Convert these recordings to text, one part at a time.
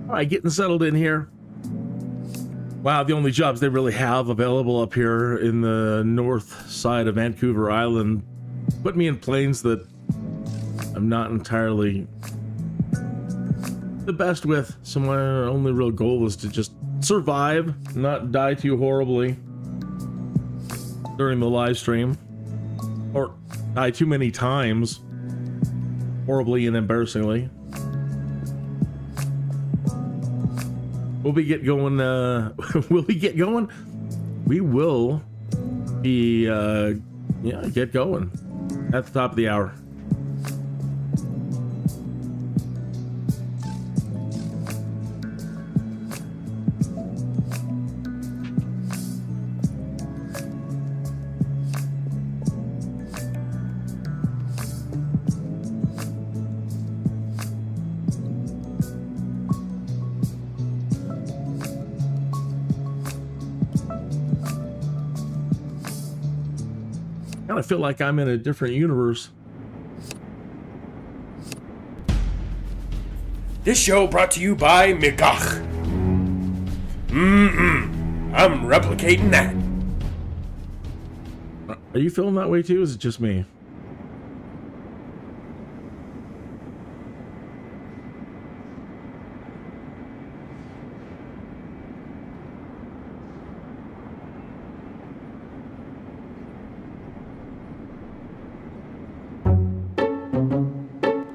All right, getting settled in here. Wow, the only jobs they really have available up here in the north side of Vancouver Island put me in planes that I'm not entirely the best with. So my only real goal is to just survive, not die too horribly during the live stream, or die too many times, horribly and embarrassingly. Will we get going? Will we get going? We will be, get going at the top of the hour. I feel like I'm in a different universe. This show brought to you by Mikach. I'm replicating that. Are you feeling that way too? Is it just me?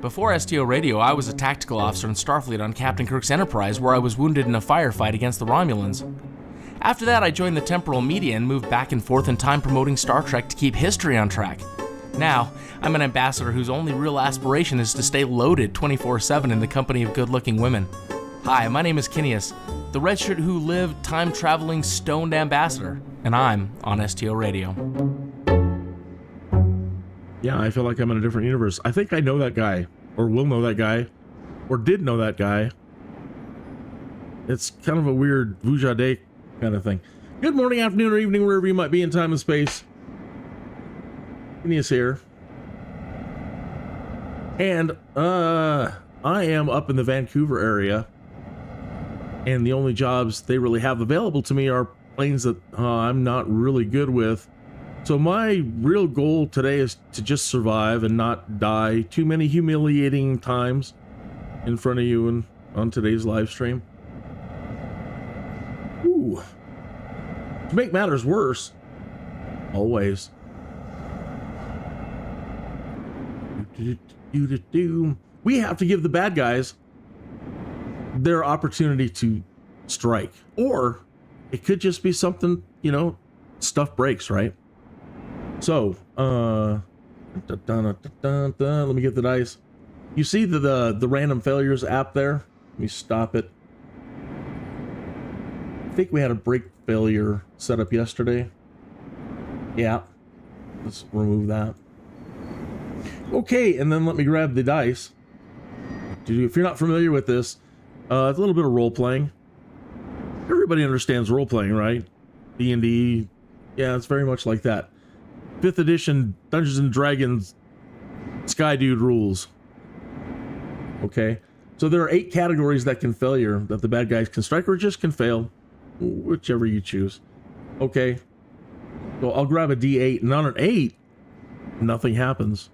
Before STO Radio, I was a tactical officer in Starfleet on Captain Kirk's Enterprise, where I was wounded in a firefight against the Romulans. After that, I joined the temporal media and moved back and forth in time promoting Star Trek to keep history on track. Now, I'm an ambassador whose only real aspiration is to stay loaded 24/7 in the company of good-looking women. Hi, my name is Kinneas, the redshirt who lived time-traveling stoned ambassador, and I'm on STO Radio. Yeah, I feel like I'm in a different universe. I think I know that guy, or will know that guy, or did know that guy. It's kind of a weird Vujade kind of thing. Good morning, afternoon, or evening, wherever you might be in time and space. Kinneas here. And, I am up in the Vancouver area, and the only jobs they really have available to me are planes that I'm not really good with. So my real goal today is to just survive and not die too many humiliating times in front of you and on today's live stream. Ooh. To make matters worse, always. We have to give the bad guys their opportunity to strike. Or it could just be something, stuff breaks, right? So, let me get the dice. You see the random failures app there? Let me stop it. I think we had a break failure set up yesterday. Yeah, let's remove that. Okay, and then let me grab the dice. If you're not familiar with this, it's a little bit of role playing. Everybody understands role playing, right? D&D, yeah, it's very much like that. 5th edition Dungeons and Dragons Skydude rules. Okay, so there are 8 categories that can failure that the bad guys can strike or just can fail, whichever you choose. Okay, so I'll grab a D8, and on an 8, nothing happens.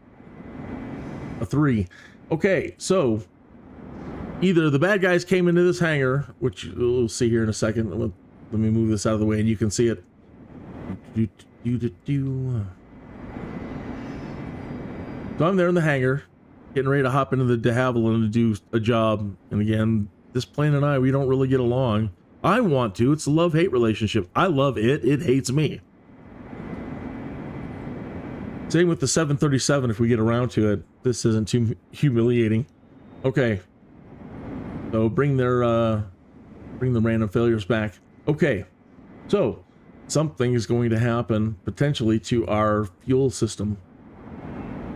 A 3. Okay, so either the bad guys came into this hangar, which we'll see here in a second. Let me move this out of the way and you can see it. So I'm there in the hangar, getting ready to hop into the de Havilland to do a job. And again, this plane and I, we don't really get along. I want to. It's a love-hate relationship. I love it. It hates me. Same with the 737 if we get around to it. This isn't too humiliating. Okay. So bring the random failures back. Okay. So something is going to happen potentially to our fuel system.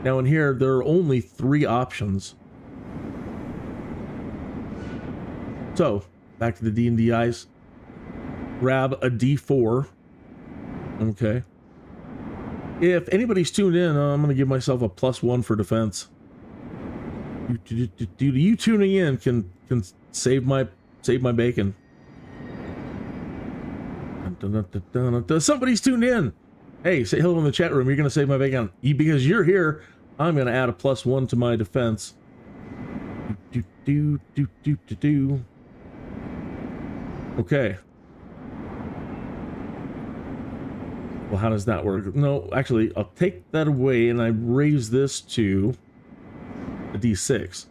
Now in here, there are only 3 options. So, back to the D&D Dice. Grab a D4. Okay. If anybody's tuned in, I'm going to give myself a +1 for defense. You tuning in can save my Save my bacon. Somebody's tuned in. Hey, say hello in the chat room. You're going to save my bacon. Because you're here, I'm going to add a +1 to my defense. Okay. Well, how does that work? No, actually, I'll take that away and I raise this to a D6.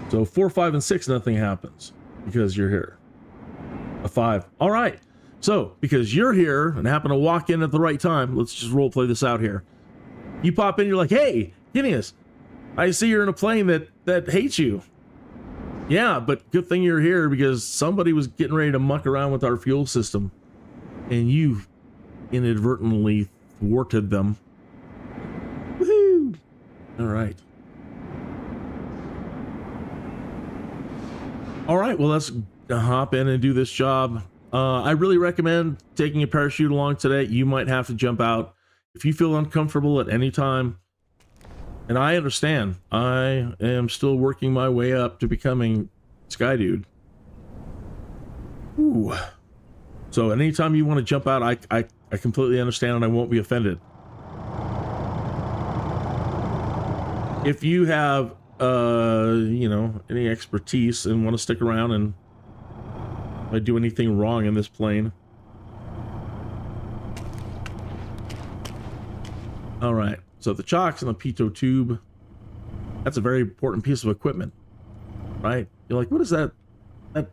So 4, 5, and 6, nothing happens because you're here. A 5. All right. So because you're here and happen to walk in at the right time, let's just role play this out here. You pop in, you're like, hey, Kinneas, I see you're in a plane that hates you. Yeah, but good thing you're here because somebody was getting ready to muck around with our fuel system and you inadvertently thwarted them. Woohoo! All right. All right, well, let's hop in and do this job. I really recommend taking a parachute along today. You might have to jump out if you feel uncomfortable at any time. And I understand. I am still working my way up to becoming Skydude. Ooh. So anytime you want to jump out, I completely understand and I won't be offended. If you have, you know, any expertise and want to stick around and if I do anything wrong in this plane. All right. So the chocks and the pitot tube, that's a very important piece of equipment, right? You're like, what is that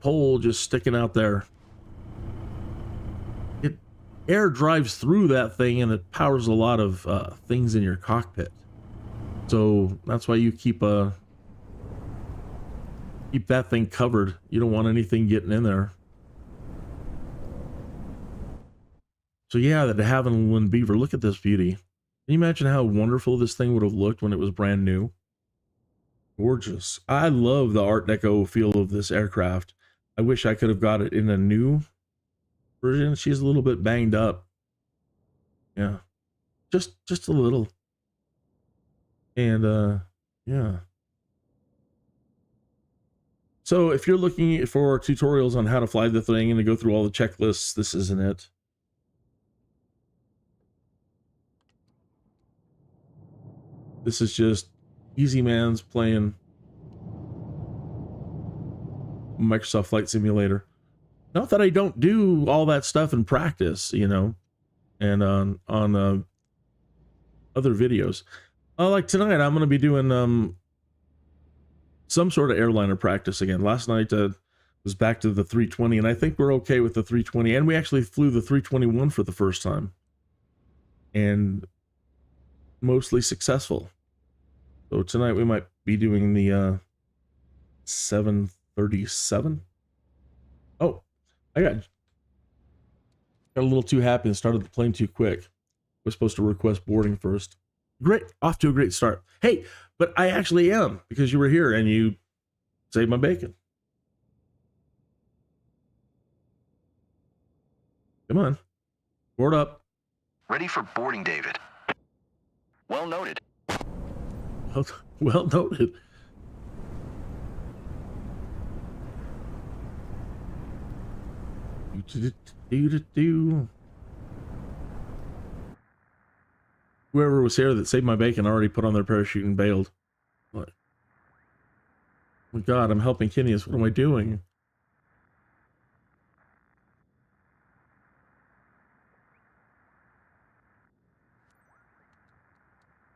pole just sticking out there? Air drives through that thing and it powers a lot of things in your cockpit. So that's why you keep that thing covered. You don't want anything getting in there. So yeah, that Havilland Beaver, look at this beauty. Can you imagine how wonderful this thing would have looked when it was brand new? Gorgeous. I love the Art Deco feel of this aircraft. I wish I could have got it in a new version. She's a little bit banged up. Yeah. Just a little. And yeah. So if you're looking for tutorials on how to fly the thing and to go through all the checklists, this isn't it. This is just Easy Man's playing Microsoft Flight Simulator. Not that I don't do all that stuff in practice, you know, and on other videos. Like tonight, I'm going to be doing some sort of airliner practice again. Last night was back to the 320, and I think we're okay with the 320. And we actually flew the 321 for the first time, and mostly successful. So tonight we might be doing the 737. Oh, I got a little too happy and started the plane too quick. Was supposed to request boarding first. Great, off to a great start. Hey, but I actually am, because you were here and you saved my bacon. Come on, board up. Ready for boarding, David. Well noted. Well noted. Whoever was here that saved my bacon already put on their parachute and bailed. What? Oh my God, I'm helping Kinneas. What am I doing?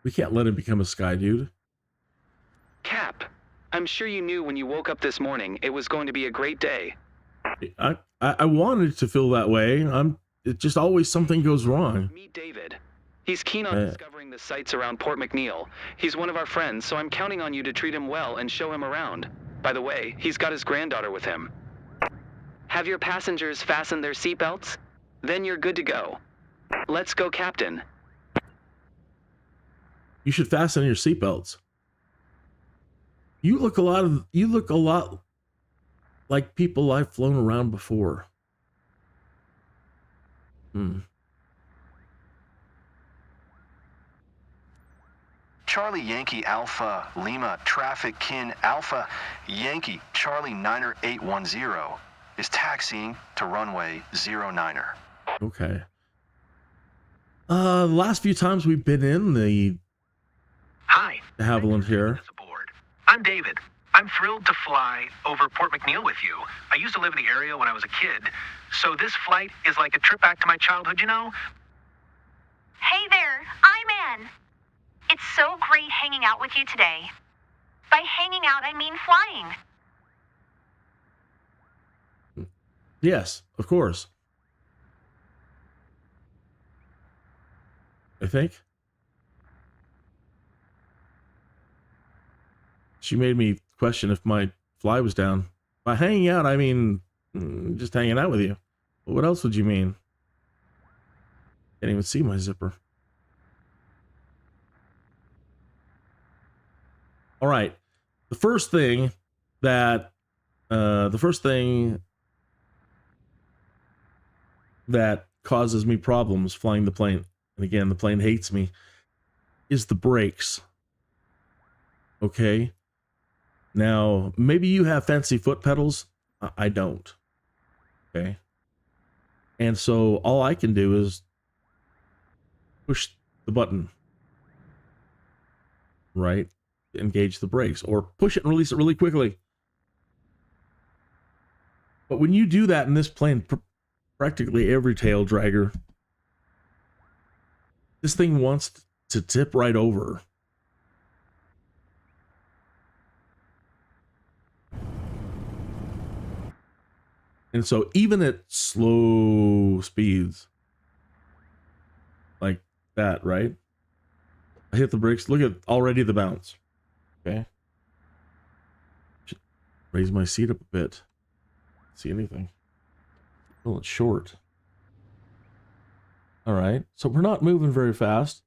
We can't let him become a Skydude. Cap, I'm sure you knew when you woke up this morning it was going to be a great day. I wanted to feel that way. It just always something goes wrong. Meet David. He's keen on discovering the sights around Port McNeil. He's one of our friends, so I'm counting on you to treat him well and show him around. By the way, he's got his granddaughter with him. Have your passengers fastened their seatbelts? Then you're good to go. Let's go, Captain. You should fasten your seatbelts. You look a lot like people I've flown around before. Charlie Yankee Alpha Lima Traffic Kin Alpha Yankee Charlie Niner 810 is taxiing to runway 09er. Okay. The last few times we've been in the Hi. Haviland here. Aboard. I'm David. I'm thrilled to fly over Port McNeil with you. I used to live in the area when I was a kid, so this flight is like a trip back to my childhood, you know? Hey there, I'm Ann. It's so great hanging out with you today. By hanging out, I mean flying. Yes, of course. I think. She made me question if my fly was down. By hanging out, I mean just hanging out with you. But what else would you mean? Can't even see my zipper. All right. The first thing that causes me problems flying the plane, and again, the plane hates me, is the brakes. Okay? Now, maybe you have fancy foot pedals. I don't. Okay? And so all I can do is push the button, right? Engage the brakes, or push it and release it really quickly. But when you do that in this plane, practically every tail dragger, this thing wants to tip right over. And so even at slow speeds, like that, right? I hit the brakes. Look at already the bounce. Okay. Should raise my seat up a bit. See anything? Well, it's short. All right. So we're not moving very fast.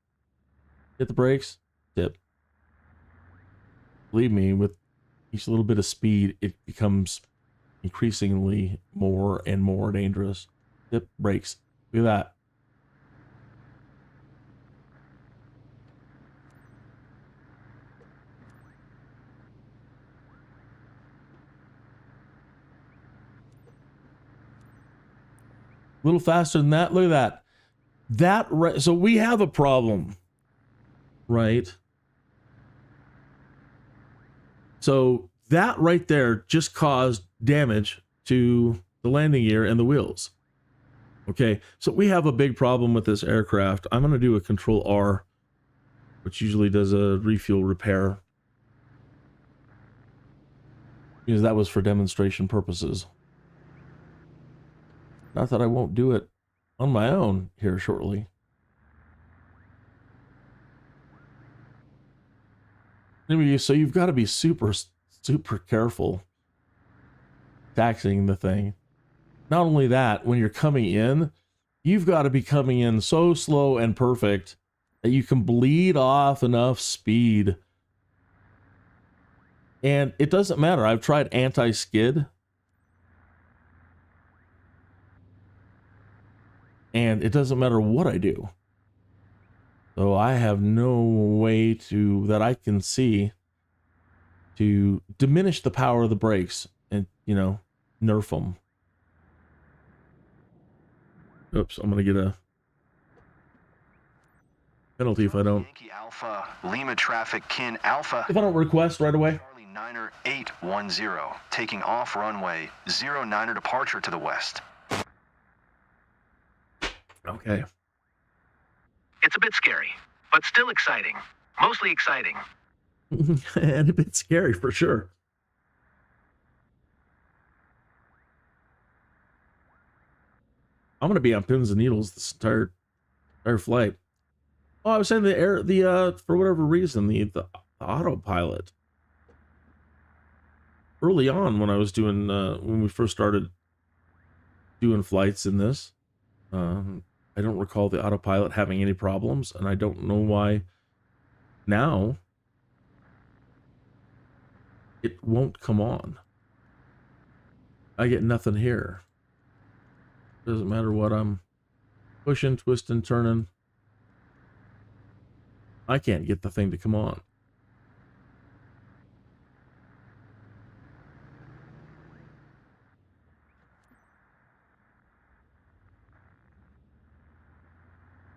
Hit the brakes. Dip. Believe me, with each little bit of speed, it becomes increasingly more and more dangerous. Dip, brakes. Look at that. A little faster than that. Look at that. So we have a problem, right? So that right there just caused damage to the landing gear and the wheels. Okay, so we have a big problem with this aircraft. I'm going to do a Control R, which usually does a refuel repair, because that was for demonstration purposes. Not that I won't do it on my own here shortly. Anyway, so you've got to be super careful taxiing the thing. Not only that, when you're coming in, you've got to be coming in so slow and perfect that you can bleed off enough speed. And it doesn't matter. I've tried anti-skid, and it doesn't matter what I do. So I have no way to, that I can see, to diminish the power of the brakes and, you know, nerf them. Oops, I'm going to get a penalty if I don't. Yankee Alpha Lima Traffic Kin Alpha. If I don't request right away. Charlie Niner 810, taking off runway 09er departure to the west. Okay. It's a bit scary, but still exciting. Mostly exciting. And a bit scary for sure. I'm going to be on pins and needles this entire flight. Oh, I was saying for whatever reason, the autopilot. Early on when I was doing, when we first started doing flights in this, I don't recall the autopilot having any problems, and I don't know why now it won't come on. I get nothing here. Doesn't matter what I'm pushing, twisting, turning. I can't get the thing to come on.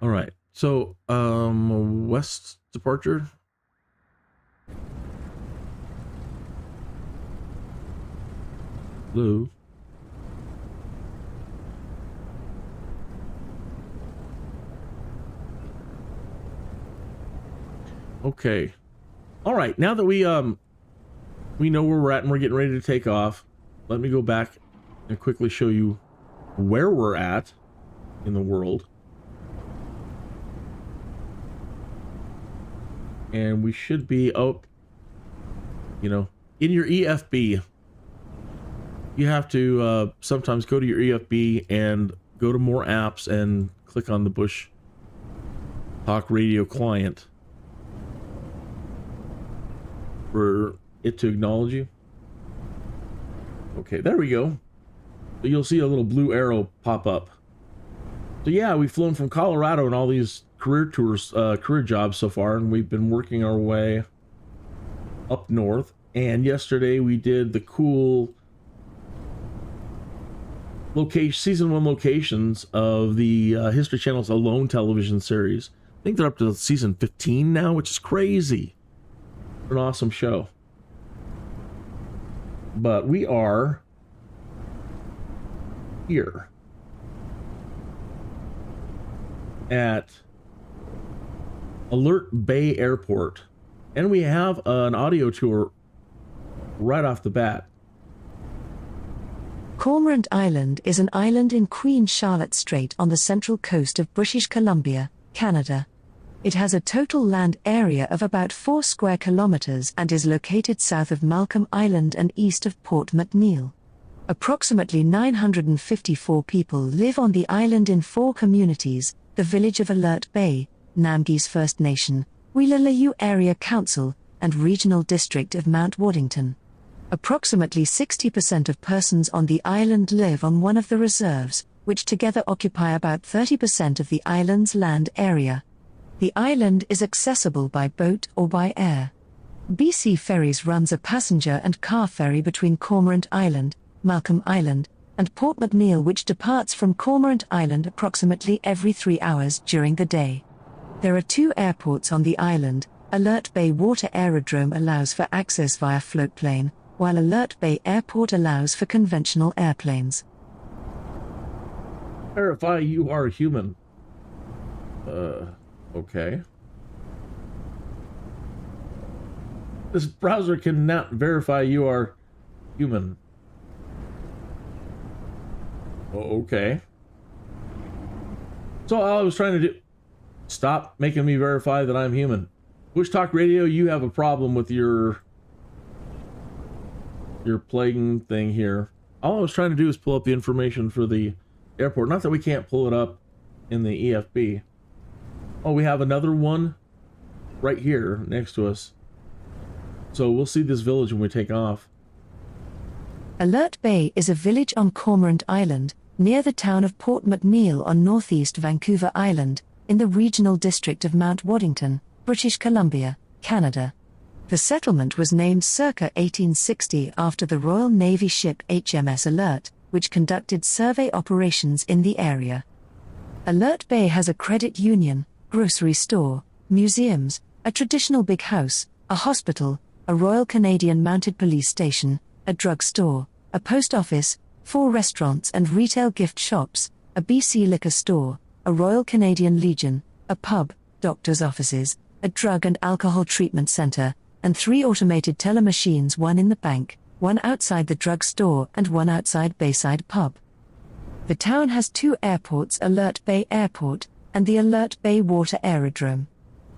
All right. So, west departure. Hello. Okay. All right. Now that we know where we're at and we're getting ready to take off, let me go back and quickly show you where we're at in the world. And we should be in your EFB. You have to sometimes go to your EFB and go to more apps and click on the Bushtalk Radio client for it to acknowledge you. Okay, there we go. So you'll see a little blue arrow pop up. So yeah, we've flown from Colorado and all these career tours, career jobs so far, and we've been working our way up north. And yesterday we did the cool season 1 locations of the History Channel's Alone television series. I think they're up to season 15 now, which is crazy. An awesome show. But we are here at Alert Bay Airport, and we have an audio tour right off the bat. Cormorant Island is an island in Queen Charlotte Strait on the central coast of British Columbia, Canada. It has a total land area of about 4 square kilometers and is located south of Malcolm Island and east of Port McNeill. Approximately 954 people live on the island in 4 communities: the village of Alert Bay, Namgis First Nation, Wheelaleu Area Council, and Regional District of Mount Waddington. Approximately 60% of persons on the island live on one of the reserves, which together occupy about 30% of the island's land area. The island is accessible by boat or by air. BC Ferries runs a passenger and car ferry between Cormorant Island, Malcolm Island, and Port McNeill, which departs from Cormorant Island approximately every 3 hours during the day. There are 2 airports on the island. Alert Bay Water Aerodrome allows for access via floatplane, while Alert Bay Airport allows for conventional airplanes. Verify you are human. Okay. This browser cannot verify you are human. Okay. So all I was trying to do... Stop making me verify that I'm human. Bushtalk Radio, you have a problem with your playing thing here. All I was trying to do is pull up the information for the airport. Not that we can't pull it up in the EFB. Oh, we have another one right here next to us. So we'll see this village when we take off. Alert Bay is a village on Cormorant Island, near the town of Port McNeill on northeast Vancouver Island, in the regional district of Mount Waddington, British Columbia, Canada. The settlement was named circa 1860 after the Royal Navy ship HMS Alert, which conducted survey operations in the area. Alert Bay has a credit union, grocery store, museums, a traditional big house, a hospital, a Royal Canadian Mounted Police station, a drug store, a post office, 4 restaurants and retail gift shops, a BC liquor store, a Royal Canadian Legion, a pub, doctor's offices, a drug and alcohol treatment center, and 3 automated teller machines, 1 in the bank, 1 outside the drug store and 1 outside Bayside pub. The town has 2 airports, Alert Bay Airport and the Alert Bay Water Aerodrome.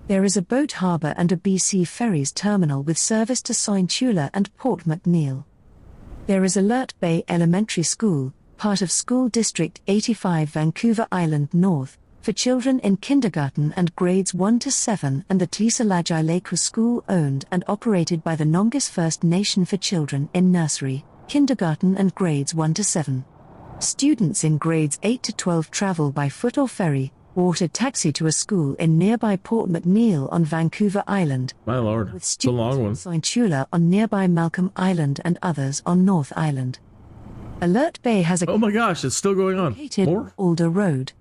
There is a boat harbour and a BC Ferries terminal with service to Sointula and Port McNeill. There is Alert Bay Elementary School, part of School District 85 Vancouver Island North, for children in kindergarten and grades 1 to 7, and the Tlisalajai Lake School owned and operated by the Nongis First Nation for children in nursery, kindergarten and grades 1 to 7. Students in grades 8 to 12 travel by foot or ferry, Water taxi to a school in nearby Port McNeill on Vancouver Island. My lord, With it's a long one. students from Saintula on nearby Malcolm Island and others on North Island. Alert Bay has a Oh my gosh, it's still going on. located More? Alder Road.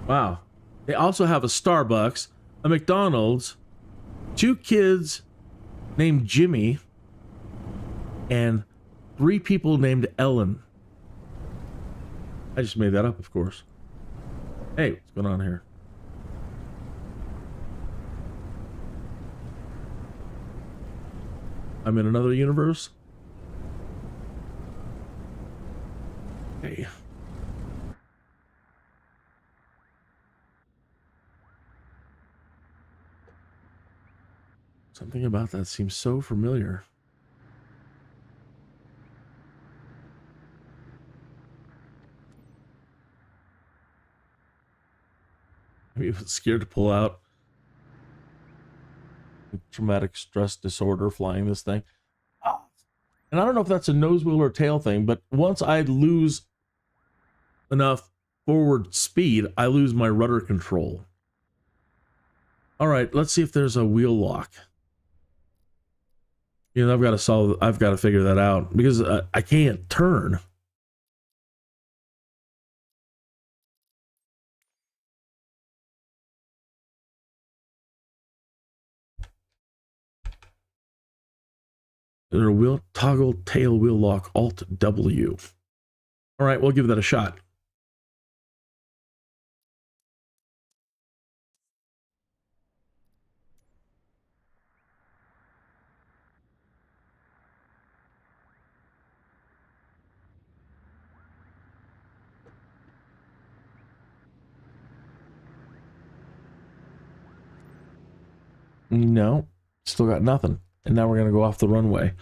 Wow. They also have a Starbucks, a McDonald's, 2 kids named Jimmy, and 3 people named Ellen. I just made that up, of course. Hey, what's going on here? I'm in another universe? Hey. Something about that seems so familiar. Maybe I was scared to pull out. Traumatic stress disorder flying this thing. And I don't know if that's a nose wheel or tail thing, but once I lose enough forward speed, I lose my rudder control. All right, let's see if there's a wheel lock. You know, I've got to figure that out because I can't turn. There's a wheel toggle tail wheel lock, Alt W. All right, we'll give that a shot. No, still got nothing. And now we're going to go off the runway.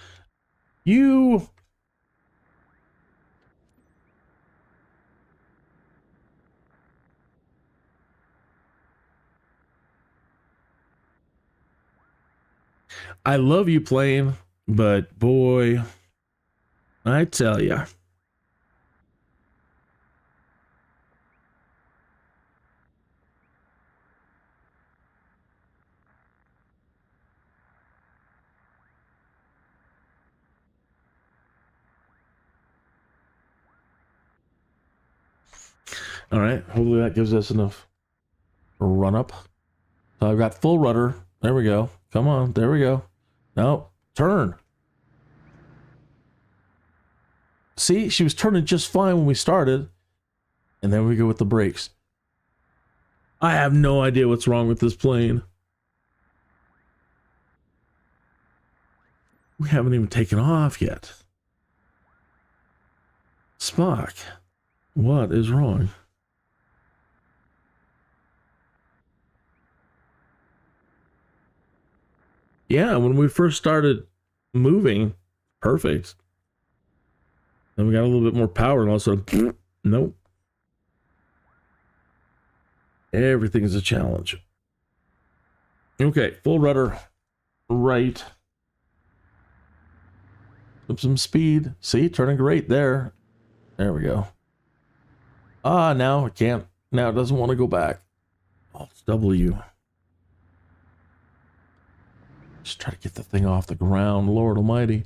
I love you plane, but boy, I tell ya. All right, hopefully that gives us enough run up. So I've got full rudder. There we go. Come on, there we go. No, turn. See, she was turning just fine when we started. And then we go with the brakes. I have no idea what's wrong with this plane. We haven't even taken off yet. Spock, what is wrong? Yeah, when we first started moving, perfect. Then we got a little bit more power and all of a sudden, nope. Everything is a challenge. Okay, full rudder, right. Up some speed. See, turning great there. There we go. Now it can't. Now it doesn't want to go back. Alt W. Just try to get the thing off the ground, Lord Almighty.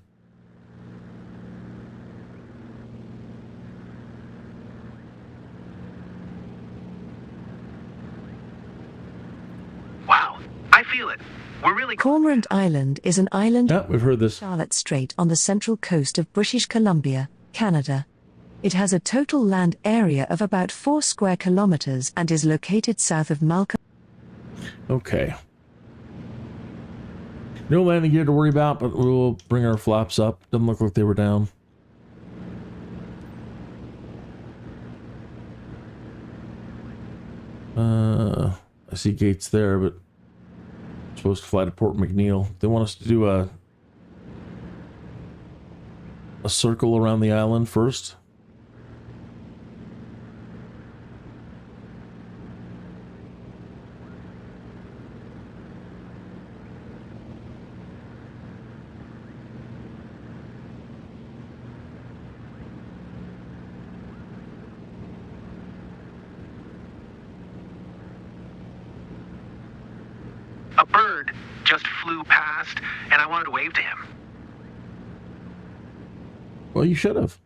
Wow, I feel it. We're really... Cormorant Island is an island Yeah, we've heard this. Charlotte Strait on the central coast of British Columbia, Canada. It has a total land area of about 4 square kilometers and is located south of Malcolm. Okay. No landing gear to worry about, but we'll bring our flaps up. Doesn't look like they were down. I see gates there, but I'm supposed to fly to Port McNeill. They want us to do a circle around the island first. passed, and I wanted to wave to him. Well, you should have.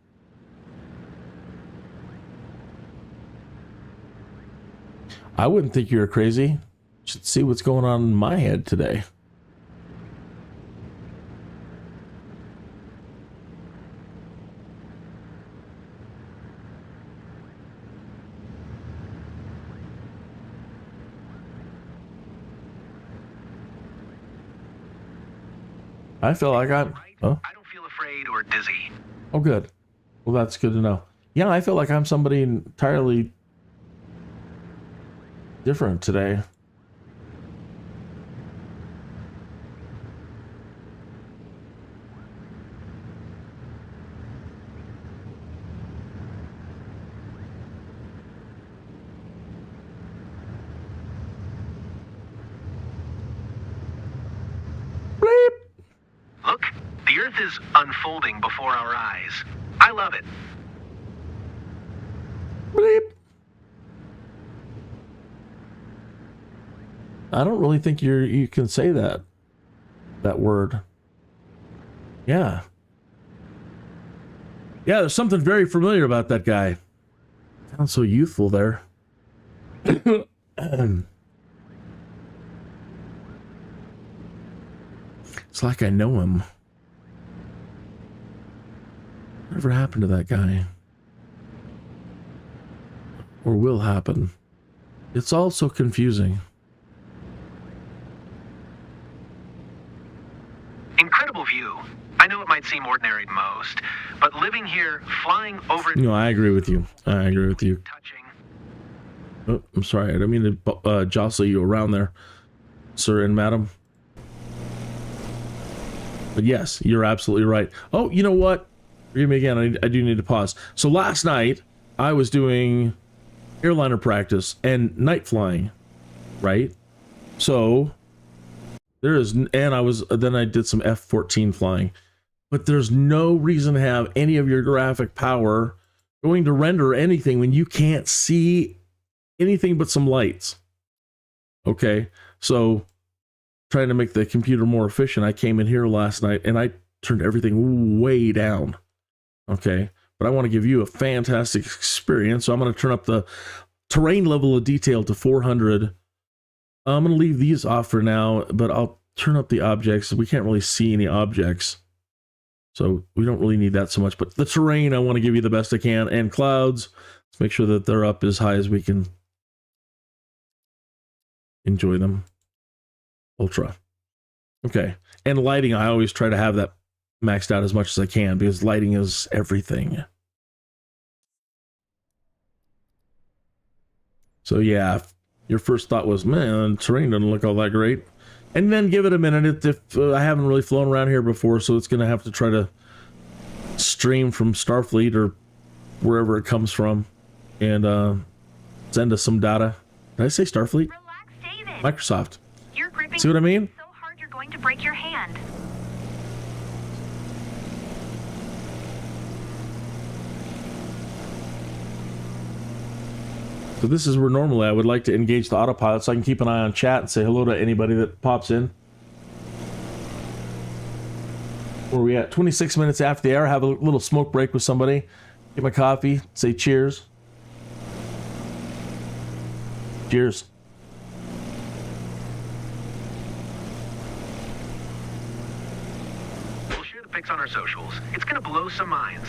I wouldn't think you were crazy. You should see what's going on in my head today. I feel like I'm... Oh. I don't feel afraid or dizzy. Oh, good. Well, that's good to know. Yeah, I feel like I'm somebody entirely different today. Look, the Earth is unfolding before our eyes. I love it. Bleep. I don't really think you can say that word. Yeah. Yeah, there's something very familiar about that guy. Sounds so youthful there. It's like I know him. Whatever happened to that guy? Or will happen? It's all so confusing. Incredible view. I know it might seem ordinary to most, but living here, flying over... No, I agree with you. I agree with you. Touching. Oh, I'm sorry. I didn't mean to jostle you around there, sir and madam. But yes, you're absolutely right. Oh, you know what? Forgive me again. I do need to pause. So last night, I was doing airliner practice and night flying, right? So there is, and then I did some F-14 flying. But there's no reason to have any of your graphic power going to render anything when you can't see anything but some lights. Okay, so trying to make the computer more efficient, I came in here last night and I turned everything way down. Okay, but I want to give you a fantastic experience, so I'm going to turn up the terrain level of detail to 400. I'm going to leave these off for now, but I'll turn up the objects. We can't really see any objects, so we don't really need that so much. But the terrain, I want to give you the best I can, and clouds, let's make sure that they're up as high as we can enjoy them. Ultra. Okay. And lighting, I always try to have that maxed out as much as I can because lighting is everything. So yeah, if your first thought was, man, terrain doesn't look all that great. And then give it a minute. If I haven't really flown around here before, so it's going to have to try to stream from Starfleet or wherever it comes from and send us some data. Did I say Starfleet? Relax, David. Microsoft. You're gripping See what I mean? so hard you're going to break your hand. So this is where normally I would like to engage the autopilot so I can keep an eye on chat and say hello to anybody that pops in. Where are we at? 26 minutes after the hour. Have a little smoke break with somebody. Get my coffee. Say cheers. Cheers. We'll share the pics on our socials. It's gonna blow some minds.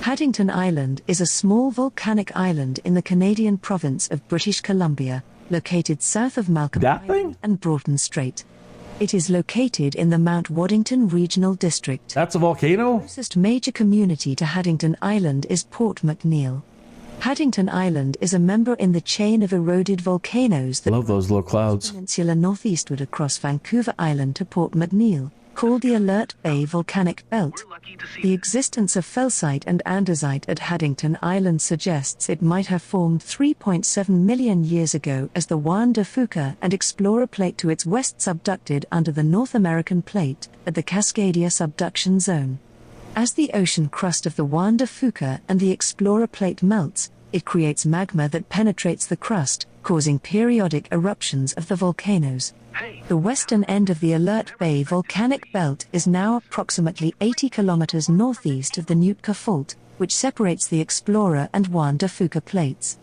Haddington Island is a small volcanic island in the Canadian province of British Columbia, located south of Malcolm Island and Broughton Strait. It is located in the Mount Waddington Regional District. That's a volcano? The closest major community to Haddington Island is Port McNeill. Haddington Island is a member in the chain of eroded volcanoes that love those low clouds. Peninsula northeastward across Vancouver Island to Port McNeill, called the Alert Bay Volcanic Belt. We're lucky to see The existence of felsite and andesite at Haddington Island suggests it might have formed 3.7 million years ago as the Juan de Fuca and Explorer Plate to its west subducted under the North American Plate at the Cascadia subduction zone. As the ocean crust of the Juan de Fuca and the Explorer Plate melts, it creates magma that penetrates the crust, causing periodic eruptions of the volcanoes. The western end of the Alert Bay Volcanic Belt is now approximately 80 kilometers northeast of the Nootka Fault, which separates the Explorer and Juan de Fuca plates.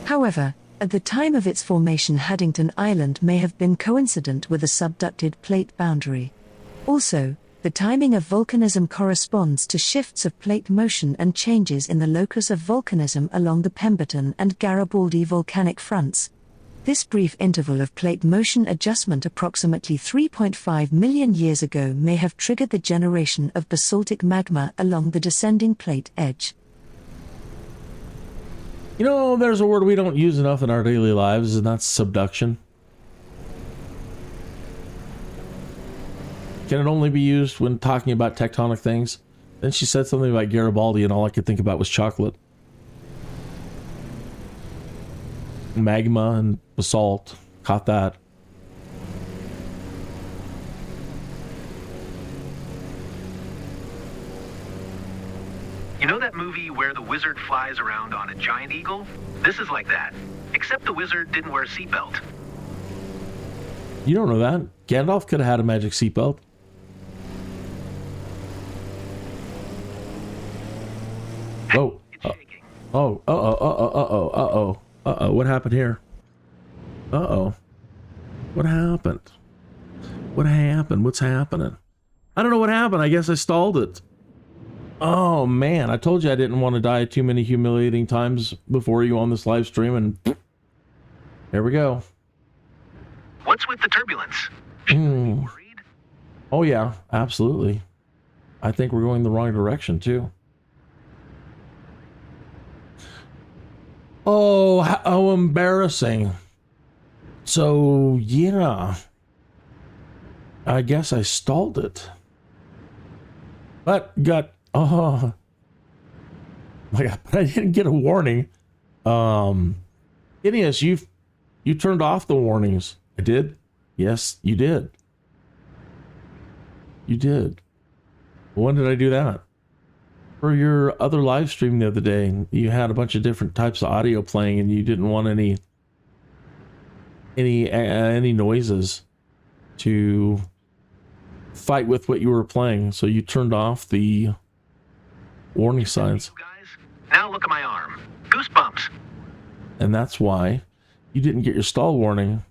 However, at the time of its formation, Haddington Island may have been coincident with a subducted plate boundary. Also, the timing of volcanism corresponds to shifts of plate motion and changes in the locus of volcanism along the Pemberton and Garibaldi volcanic fronts. This brief interval of plate motion adjustment approximately 3.5 million years ago may have triggered the generation of basaltic magma along the descending plate edge. You know, there's a word we don't use enough in our daily lives, and that's subduction. Can it only be used when talking about tectonic things? Then she said something about Garibaldi, and all I could think about was chocolate. Magma and basalt. Caught that. You know that movie where the wizard flies around on a giant eagle? This is like that, except the wizard didn't wear a seatbelt. You don't know that. Gandalf could have had a magic seatbelt. Oh. It's shaking. Uh-oh, what happened here? Uh-oh. What happened? What happened? What's happening? I don't know what happened. I guess I stalled it. Oh, man. I told you I didn't want to die too many humiliating times before you on this live stream, and there we go. What's with the turbulence? Should we be worried? Oh, yeah. Absolutely. I think we're going the wrong direction, too. Oh, how embarrassing. So, yeah. I guess I stalled it. But oh my God, but I didn't get a warning. Kinneas, you turned off the warnings. I did? Yes, you did. You did. When did I do that? For your other live stream the other day, you had a bunch of different types of audio playing, and you didn't want any noises to fight with what you were playing, so you turned off the warning signs. You guys, now look at my arm. Goosebumps. And that's why you didn't get your stall warning.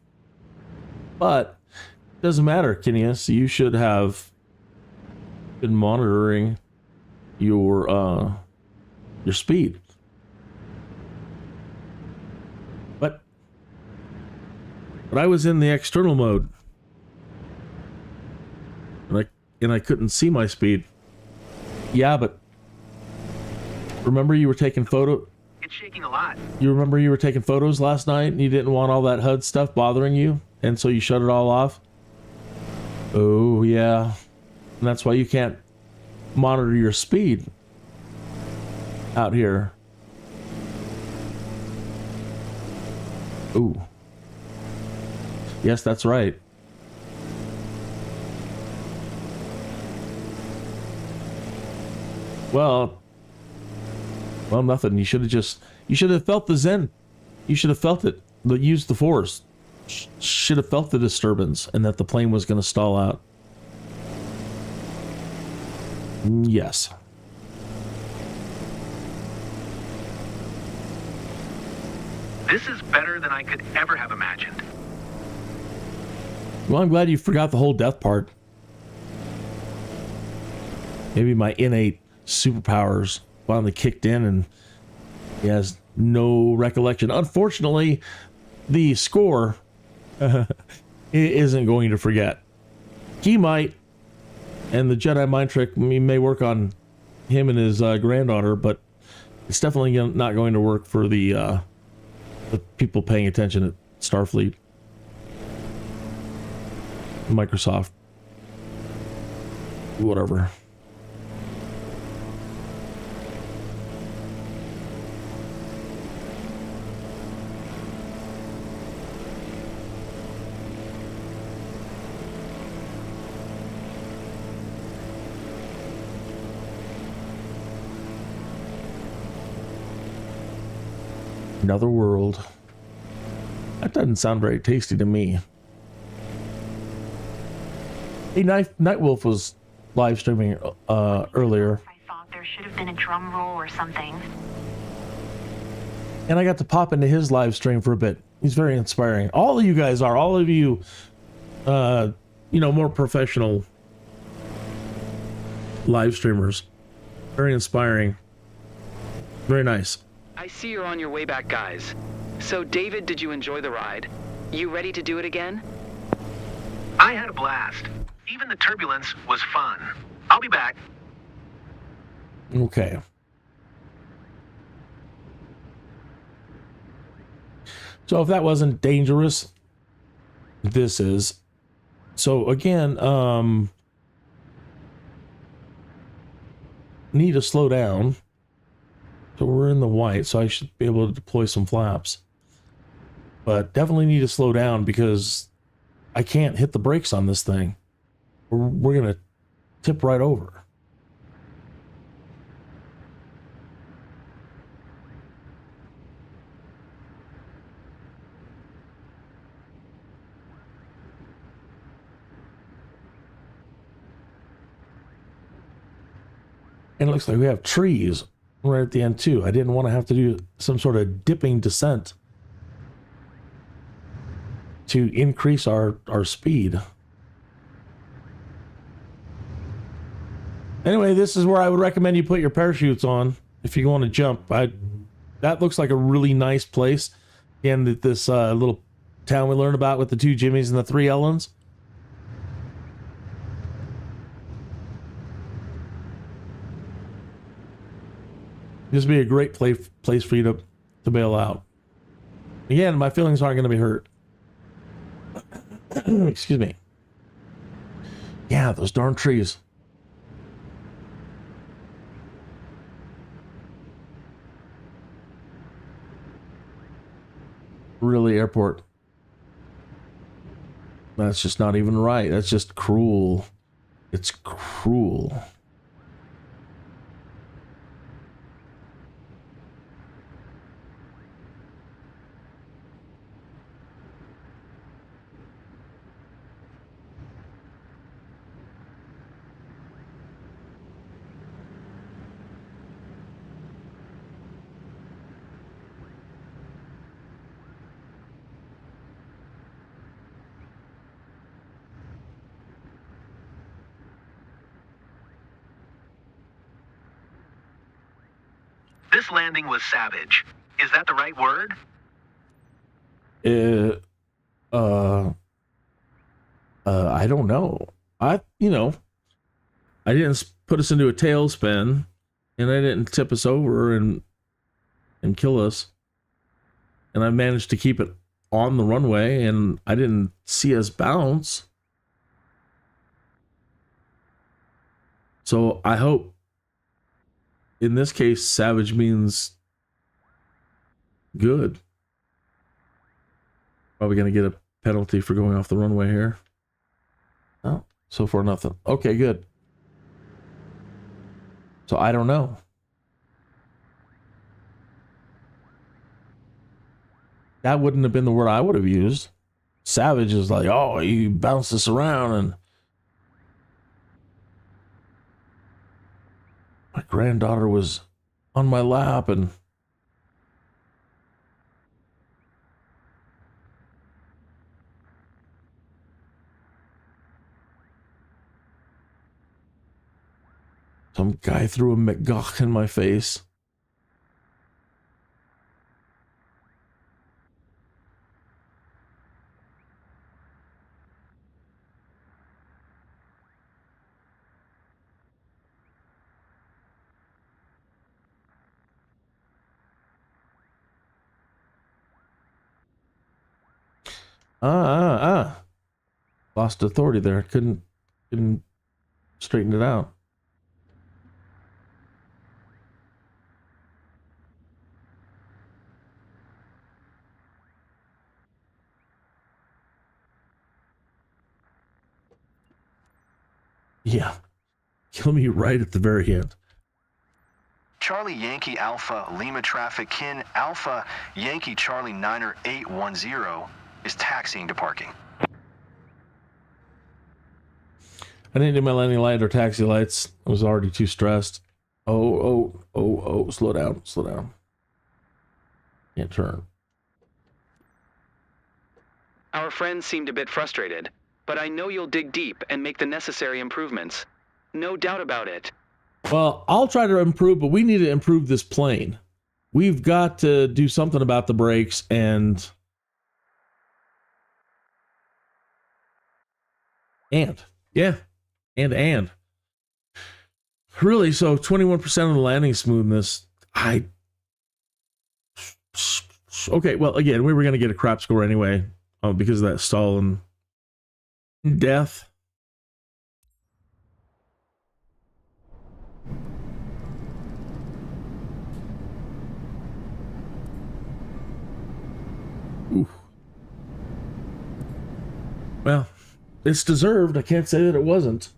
But it doesn't matter, Kinneas. You should have been monitoring your speed. But I was in the external mode, and I couldn't see my speed. Yeah, but remember you were taking photo. It's shaking a lot. You remember you were taking photos last night, and you didn't want all that HUD stuff bothering you, and so you shut it all off. Oh yeah, and that's why you can't monitor your speed out here. Ooh. Yes, that's right. Well, nothing. You should have felt the Zen. You should have felt it. Used the force. Should have felt the disturbance and that the plane was going to stall out. Yes. This is better than I could ever have imagined. Well, I'm glad you forgot the whole death part. Maybe my innate superpowers finally kicked in and he has no recollection. Unfortunately, the score isn't going to forget. He might, and the Jedi mind trick may work on him and his granddaughter, but it's definitely not going to work for the people paying attention at Starfleet, Microsoft. whatever. Another world. That doesn't sound very tasty to me. Hey, Nightwolf was live streaming earlier. I thought there should have been a drum roll or something. And I got to pop into his live stream for a bit. He's very inspiring. All of you guys are. All of you, more professional live streamers. Very inspiring. Very nice. I see you're on your way back, guys. So, David, did you enjoy the ride? You ready to do it again? I had a blast. Even the turbulence was fun. I'll be back. Okay. So if that wasn't dangerous, this is. So again, need to slow down. So we're in the white, so I should be able to deploy some flaps. But definitely need to slow down because I can't hit the brakes on this thing. We're going to tip right over. And it looks like we have trees right at the end too. I didn't want to have to do some sort of dipping descent to increase our speed. Anyway, this is where I would recommend you put your parachutes on if you want to jump. That looks like a really nice place. And this little town we learned about with the 2 Jimmys and the 3 Ellens. This would be a great place for you to bail out. Again, my feelings aren't going to be hurt. Excuse me. Yeah, those darn trees. Really, airport. That's just not even right. That's just cruel. It's cruel. This landing was savage. Is that the right word? I don't know. I didn't put us into a tailspin, and I didn't tip us over and kill us. And I managed to keep it on the runway, and I didn't see us bounce. So I hope in this case, savage means good. Probably going to get a penalty for going off the runway here. Oh, so far nothing. Okay, good. So I don't know. That wouldn't have been the word I would have used. Savage is like, oh, you bounce this around and my granddaughter was on my lap and some guy threw a McGuck in my face. Lost authority there. Couldn't straightened it out. Yeah. Kill me right at the very end. Charlie Yankee Alpha Lima Traffic Kin Alpha Yankee Charlie Niner 810 is taxiing to parking. I didn't do my landing light or taxi lights. I was already too stressed. Oh, slow down, slow down. Can't turn. Our friends seemed a bit frustrated, but I know you'll dig deep and make the necessary improvements. No doubt about it. Well, I'll try to improve, but we need to improve this plane. We've got to do something about the brakes and yeah. And. Really, so 21% of the landing smoothness, okay, well, again, we were going to get a crap score anyway, because of that stall and death. Ooh. Well, it's deserved. I can't say that it wasn't.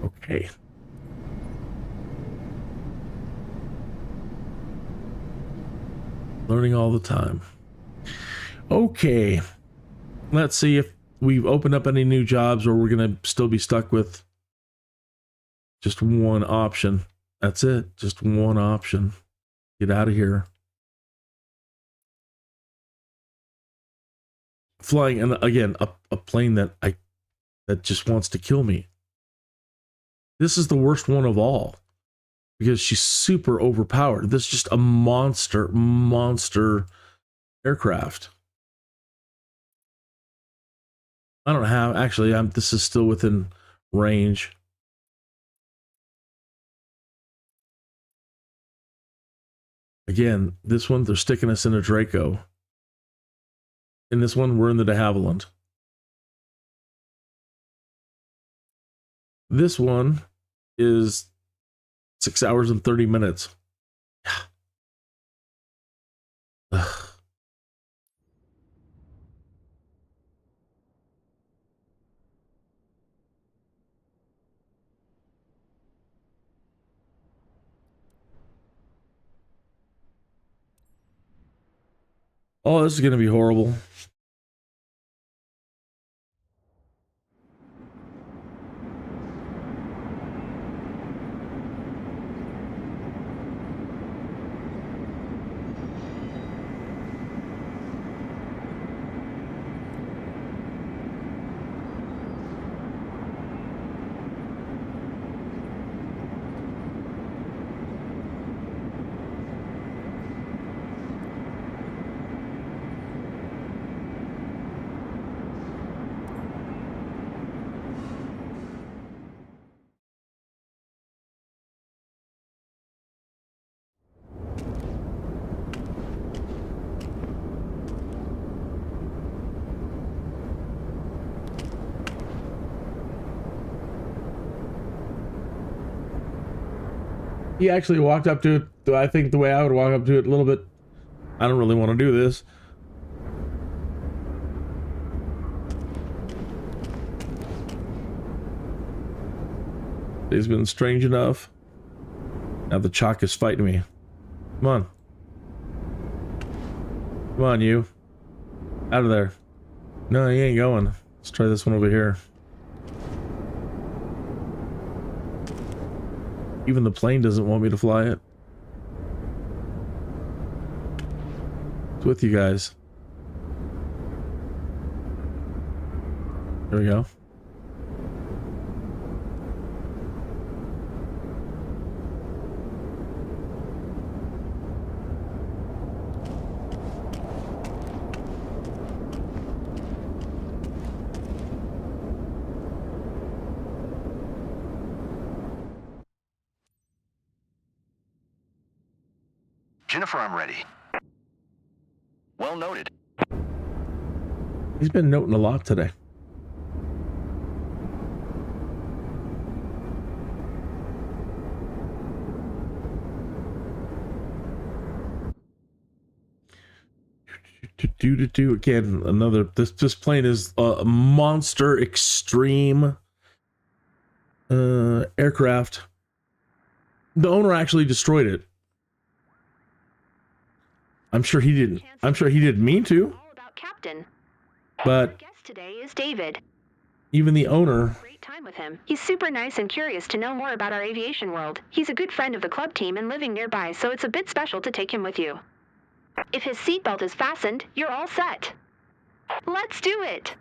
Okay. Learning all the time. Okay. Let's see if we've opened up any new jobs or we're going to still be stuck with just one option. That's it. Just one option. Get out of here. Flying, and again, a plane that just wants to kill me. This is the worst one of all because she's super overpowered. This is just a monster aircraft. I don't have, actually, this is still within range. Again, this one, they're sticking us in a Draco. In this one, we're in the de Havilland. This one is 6 hours and 30 minutes. Ugh. Oh, this is going to be horrible. He actually walked up to it, I think the way I would walk up to it a little bit. I don't really want to do this. He's been strange enough. Now the chalk is fighting me. Come on. Come on, you. Out of there. No, he ain't going. Let's try this one over here. Even the plane doesn't want me to fly it. It's with you guys. There we go. Jennifer, I'm ready. Well noted. He's been noting a lot today. Again, another. This plane is a monster extreme aircraft. The owner actually destroyed it. I'm sure he didn't. I'm sure he didn't mean to. All about Captain. But Our guest today is David. even the owner. Great time with him. He's super nice and curious to know more about our aviation world. He's a good friend of the club team and living nearby, so it's a bit special to take him with you. If his seatbelt is fastened, you're all set. Let's do it.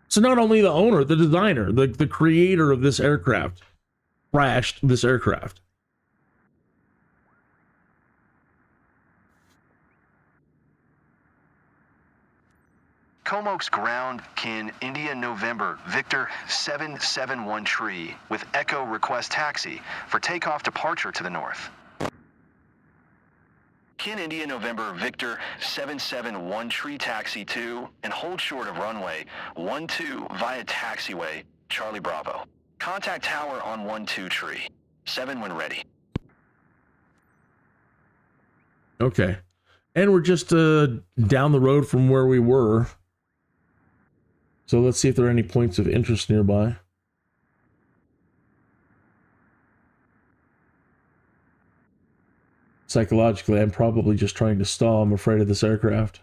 So not only the owner, the designer, the creator of this aircraft, crashed this aircraft. Comox ground, Kin, India, November, Victor 771 tree, with Echo request taxi for takeoff departure to the north. Kin, India, November, Victor 771 tree taxi to and hold short of runway 12 via taxiway, Charlie Bravo. Contact tower on 12 tree. 7 when ready. Okay. And we're just down the road from where we were. So let's see if there are any points of interest nearby. Psychologically, I'm probably just trying to stall. I'm afraid of this aircraft.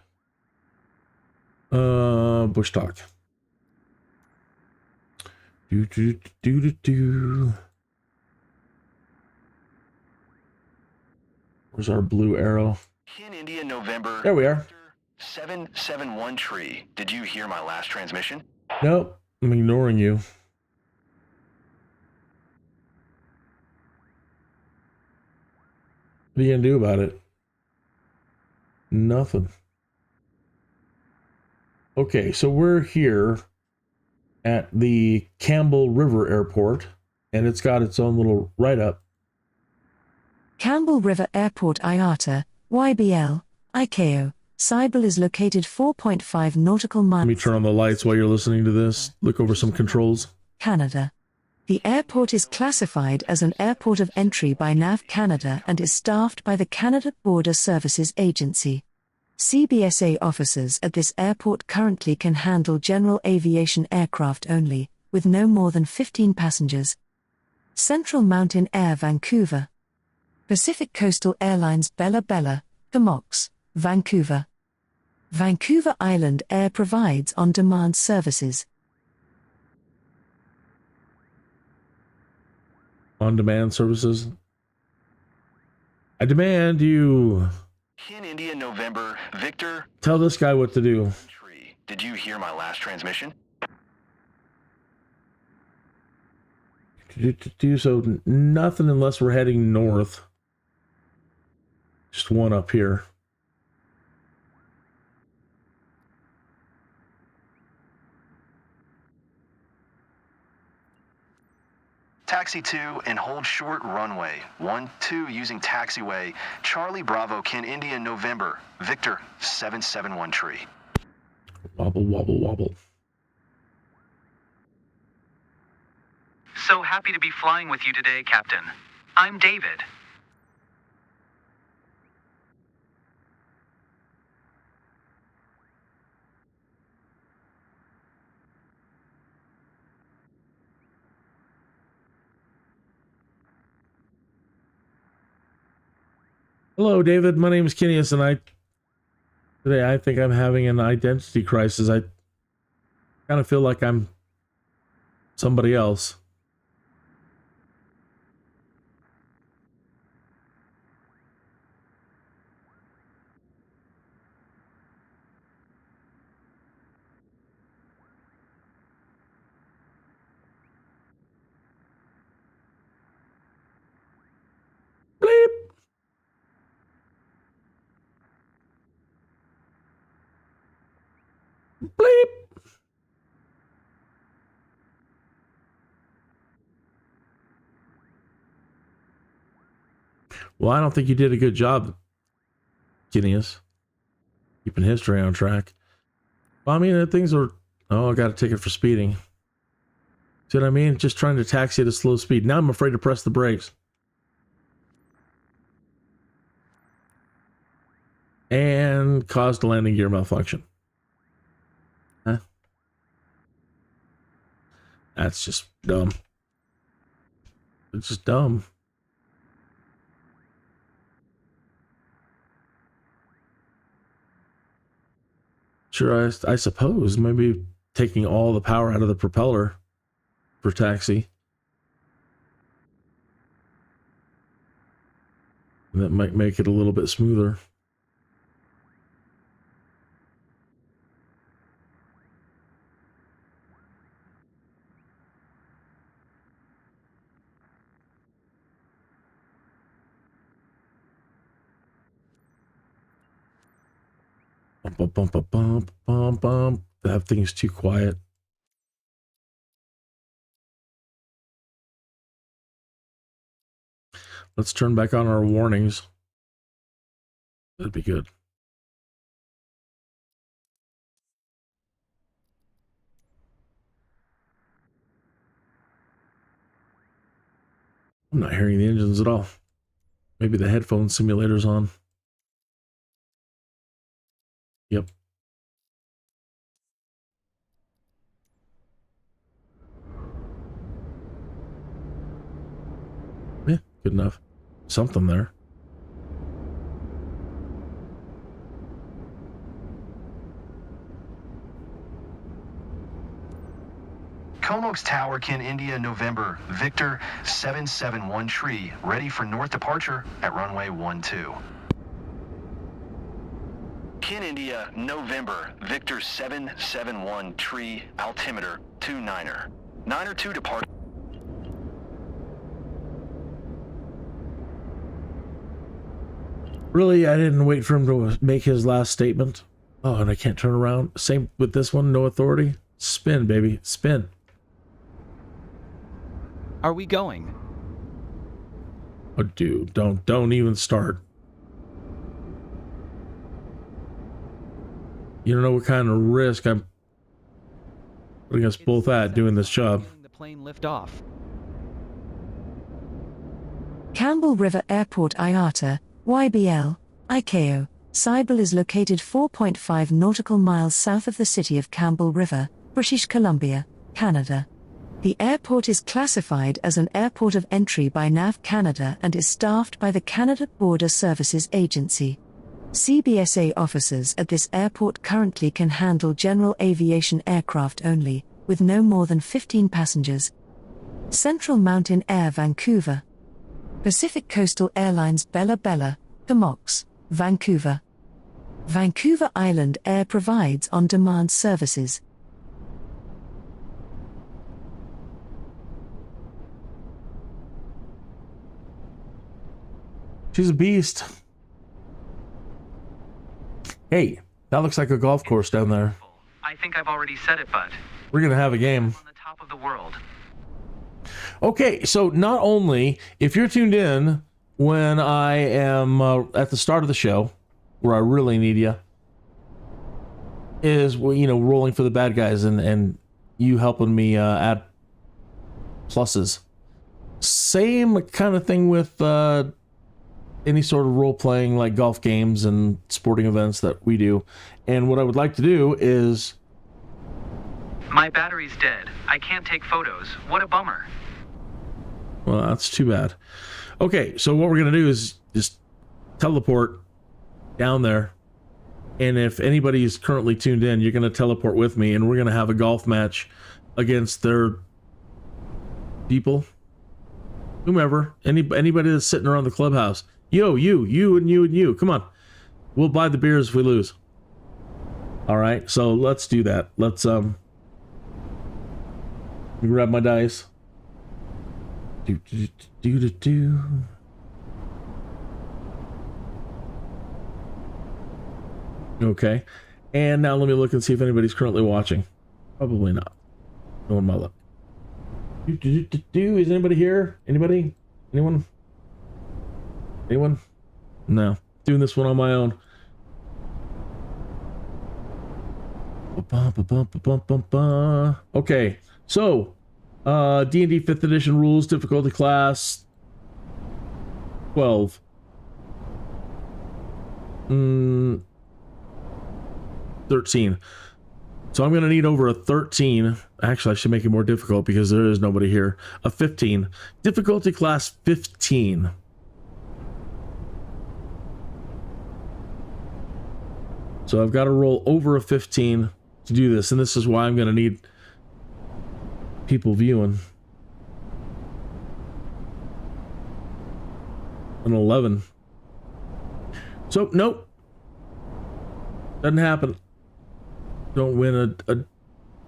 Bushtalk. Where's our blue arrow? Kin, India, November. There we are. 771 tree. Did you hear my last transmission? Nope, I'm ignoring you. What are you gonna do about it? Nothing. Okay, so we're here at the Campbell River Airport, and it's got its own little write-up. Campbell River Airport IATA, YBL, ICAO, Cybele is located 4.5 nautical miles. Let me turn on the lights while you're listening to this. Look over some controls. Canada. The airport is classified as an airport of entry by NAV Canada and is staffed by the Canada Border Services Agency. CBSA officers at this airport currently can handle general aviation aircraft only, with no more than 15 passengers. Central Mountain Air Vancouver. Pacific Coastal Airlines Bella Bella, Comox, Vancouver. Vancouver Island Air provides on-demand services. On-demand services? I demand you... Kin, India, November, Victor. Tell this guy what to do. Tree. Did you hear my last transmission? So nothing unless we're heading north. Just one up here. Taxi 2 and hold short runway 12 using taxiway Charlie Bravo, Kin, India, November, Victor 771 tree. Wobble, wobble, wobble. So happy to be flying with you today, Captain. I'm David. Hello, David. My name is Kinneas, and today I think I'm having an identity crisis. I kind of feel like I'm somebody else. Bleep. Bleep. Well, I don't think you did a good job, Kinneas, keeping history on track. Well, I mean, things are... Oh, I got a ticket for speeding. See what I mean? Just trying to taxi at a slow speed. Now I'm afraid to press the brakes. and caused a landing gear malfunction. Huh? That's just dumb. It's just dumb. Sure, I suppose maybe taking all the power out of the propeller for taxi. That might make it a little bit smoother. Bump, bump, bump, bump, bump, bump. That thing's too quiet. Let's turn back on our warnings. That'd be good. I'm not hearing the engines at all. Maybe the headphone simulator's on. Yep. Yeah, good enough. Something there. Comox Tower, Kin India, November, Victor 771 Tree, ready for north departure at runway 12. Kin India, November, Victor 771 Tree, altimeter 29er. 902 departure. Really, I didn't wait for him to make his last statement. Oh, and I can't turn around. Same with this one, no authority. Spin, baby, spin. Are we going? Oh, dude, don't even start. You don't know what kind of risk I'm putting us both at doing this job. The plane lift off. Campbell River Airport IATA, YBL, ICAO, Cybele is located 4.5 nautical miles south of the city of Campbell River, British Columbia, Canada. The airport is classified as an airport of entry by NAV Canada and is staffed by the Canada Border Services Agency. CBSA officers at this airport currently can handle general aviation aircraft only, with no more than 15 passengers. Central Mountain Air Vancouver. Pacific Coastal Airlines Bella Bella, Comox, Vancouver. Vancouver Island Air provides on-demand services. She's a beast. Hey, that looks like a golf course down there. I think I've already said it, but We're going to have a game. on the top of the world. Okay, so not only, if you're tuned in when I am at the start of the show, where I really need you, is, rolling for the bad guys and you helping me add pluses. Same kind of thing with any sort of role-playing, like golf games and sporting events that we do. And what I would like to do is... My battery's dead. I can't take photos. What a bummer. Well, that's too bad. Okay, so what we're going to do is just teleport down there. And if anybody's currently tuned in, you're going to teleport with me, and we're going to have a golf match against their people. Whomever. Anybody that's sitting around the clubhouse. Yo, you, and you. Come on. We'll buy the beers if we lose. All right, so let's do that. Let's, grab my dice. Do. Okay. And now let me look and see if anybody's currently watching. Probably not. No one might look. Is anybody here? Anybody? Anyone? No. Doing this one on my own. Okay. So, D&D 5th edition rules, difficulty class 12. 13. So I'm going to need over a 13. Actually, I should make it more difficult because there is nobody here. A 15. Difficulty class 15. So I've got to roll over a 15 to do this. And this is why I'm going to need people viewing. An 11. So, nope. Doesn't happen. Don't win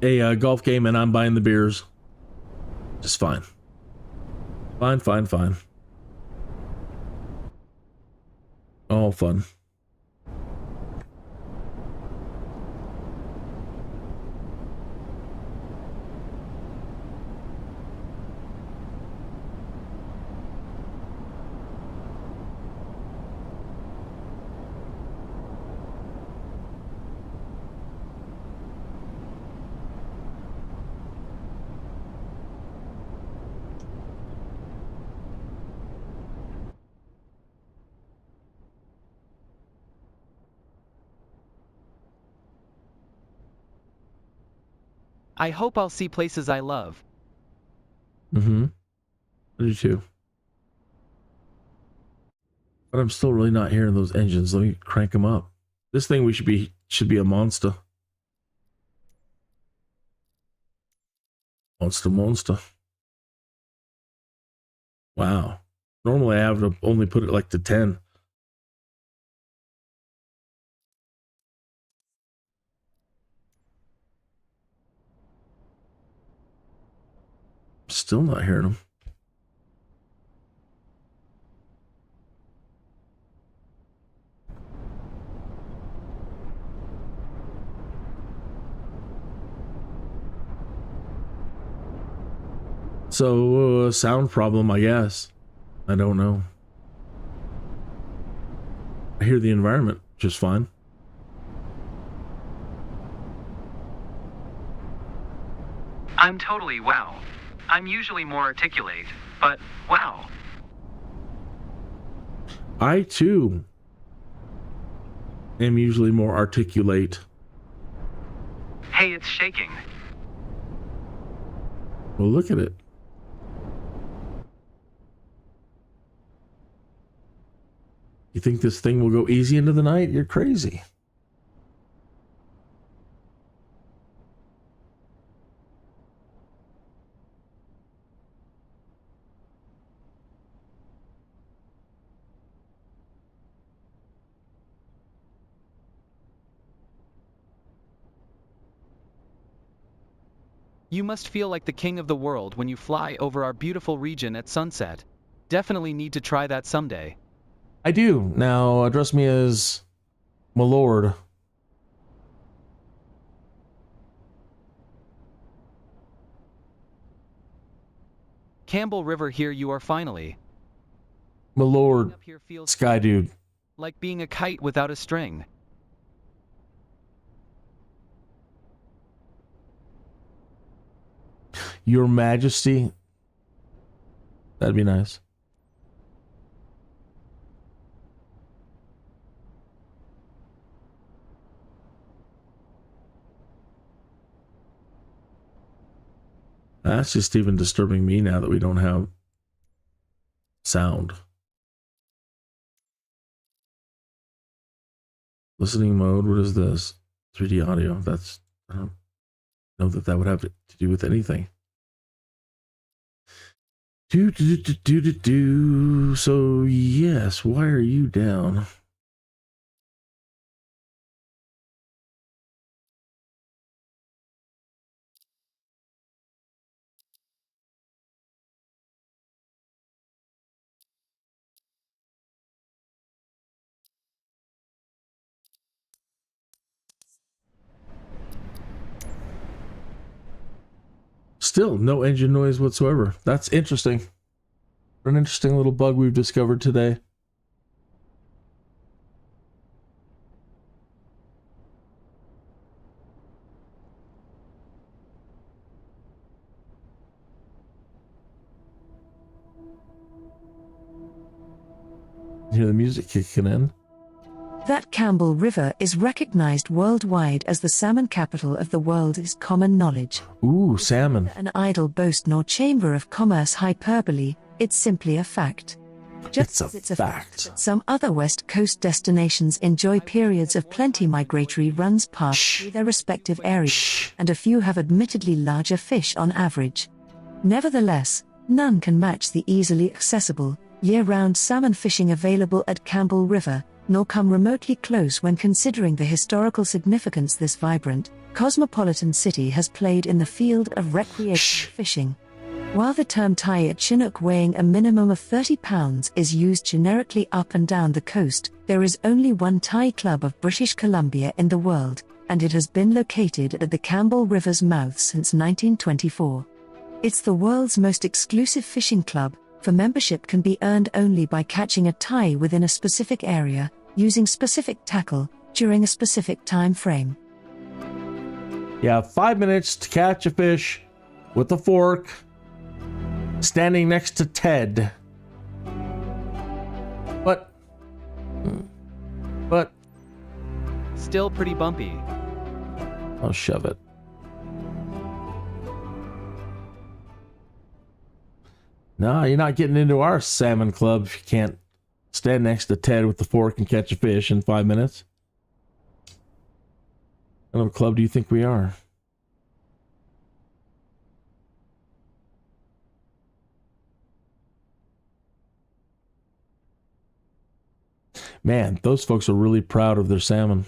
a golf game and I'm buying the beers. Just fine. Fine. All fun. I hope I'll see places I love. Mm-hmm. I do too. But I'm still really not hearing those engines. Let me crank them up. This thing should be a monster. Monster. Wow. Normally I have to only put it like to 10. Still not hearing them. So, sound problem, I guess. I don't know. I hear the environment just fine. I'm totally wow. I'm usually more articulate, but wow. I, too, am usually more articulate. Hey, it's shaking. Well, look at it. You think this thing will go easy into the night? You're crazy. You must feel like the king of the world when you fly over our beautiful region at sunset. Definitely need to try that someday. I do. Now, address me as my lord. Campbell River, here you are finally. My lord, Up here feels Skydude. like being a kite without a string. Your Majesty. That'd be nice. That's just even disturbing me now that we don't have sound. Listening mode, what is this? 3D audio. That's, I don't know that would have to do with anything. So, yes, why are you down? Still, no engine noise whatsoever. That's interesting. An interesting little bug we've discovered today. Hear the music kicking in. That Campbell River is recognized worldwide as the salmon capital of the world is common knowledge. Ooh, salmon. An idle boast nor chamber of commerce hyperbole, it's simply a fact. Just as it's a fact that some other West Coast destinations enjoy periods of plenty migratory runs past through their respective areas, and a few have admittedly larger fish on average. Nevertheless, none can match the easily accessible, year-round salmon fishing available at Campbell River, nor come remotely close when considering the historical significance this vibrant, cosmopolitan city has played in the field of recreational fishing. While the term Thai at Chinook weighing a minimum of 30 pounds is used generically up and down the coast, there is only one Thai club of British Columbia in the world, and it has been located at the Campbell River's mouth since 1924. It's the world's most exclusive fishing club, for membership can be earned only by catching a Thai within a specific area, using specific tackle, during a specific time frame. You have 5 minutes to catch a fish with a fork, standing next to Ted. But Still pretty bumpy. I'll shove it. No, you're not getting into our salmon club if you can't stand next to Ted with the fork and catch a fish in 5 minutes. What kind of club do you think we are? Man, those folks are really proud of their salmon.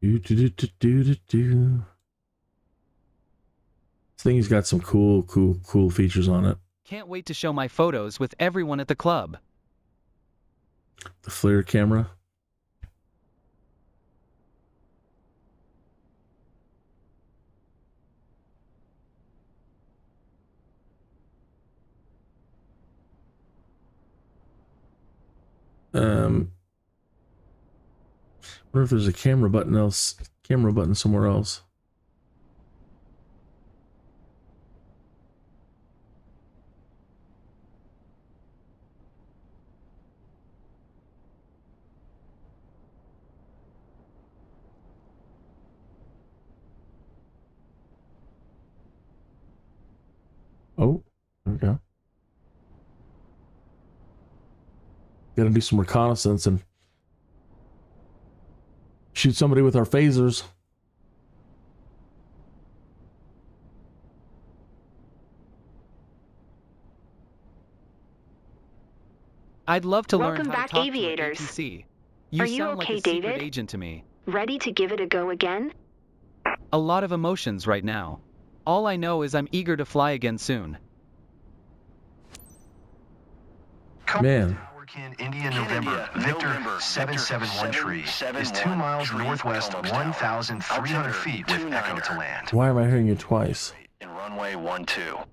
This thing's got some cool features on it. Can't wait to show my photos with everyone at the club. The FLIR camera. I wonder if there's a camera button somewhere else. Oh, there we go. Gotta do some reconnaissance and shoot somebody with our phasers. I'd love to learn Welcome how back, to talk aviators. to an ATC. You Are you sound okay, like a secret David? agent to me. Ready to give it a go again? A lot of emotions right now. All I know is I'm eager to fly again soon. Man. India, November, Victor 771 tree is 2 miles northwest of 1,300 feet with echo to land. Why am I hearing you twice? In runway 12.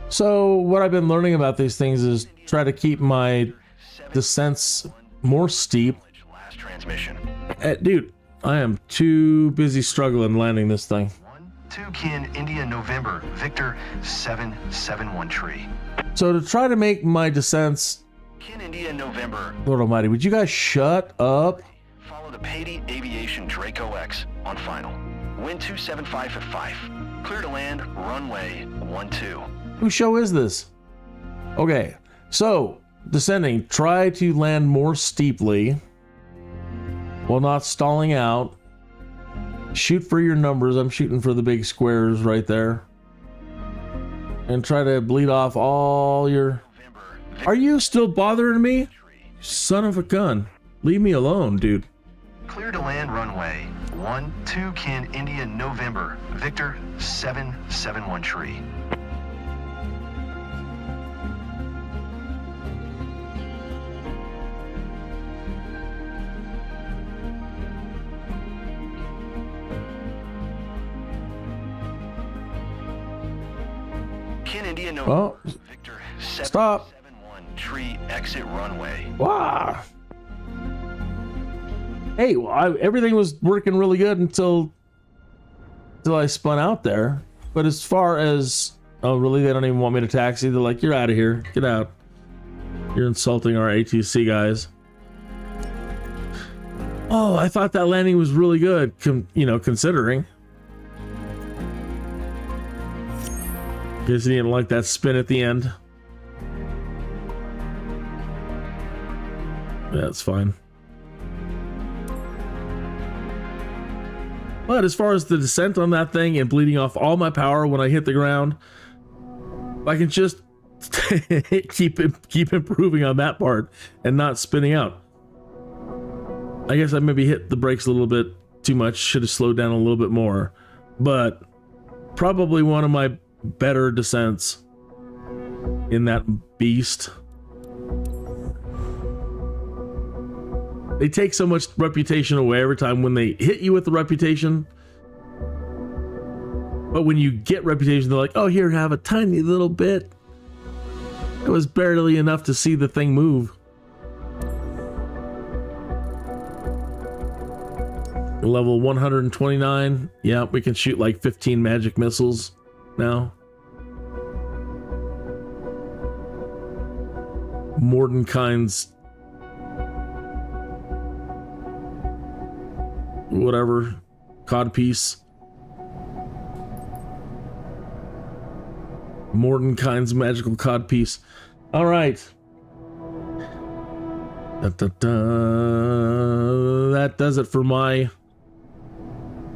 So what I've been learning about these things is try to keep my descents more steep. Last transmission. Dude, I am too busy struggling landing this thing. 2 Kin, India, November, Victor 771 tree. So to try to make my descents, Kin, India, November. Lord Almighty, would you guys shut up? Follow the Patey Aviation Draco X on final. Wind 275 at 5. Clear to land, runway 12. Whose show is this? Okay, so descending, try to land more steeply while not stalling out. Shoot for your numbers. I'm shooting for the big squares right there. And try to bleed off all your... Are you still bothering me? Son of a gun. Leave me alone, dude. Clear to land runway 12 Kin India November, Victor 771 tree. Kin India November, Oh, Victor stop. 771 tree exit runway. Wow. Hey, well, everything was working really good until I spun out there. But as far as, oh, really, they don't even want me to taxi. They're like, you're out of here. Get out. You're insulting our ATC guys. Oh, I thought that landing was really good, considering. Guess you didn't like that spin at the end. Yeah, it's fine. But as far as the descent on that thing and bleeding off all my power when I hit the ground, I can just keep improving on that part and not spinning out. I guess I maybe hit the brakes a little bit too much, should have slowed down a little bit more, but probably one of my better descents in that beast. They take so much reputation away every time when they hit you with the reputation. But when you get reputation, they're like, oh, here, have a tiny little bit. It was barely enough to see the thing move. Level 129. Yeah, we can shoot like 15 magic missiles now. Mordenkainen's whatever codpiece. Mordenkainen's magical codpiece. All right. That does it for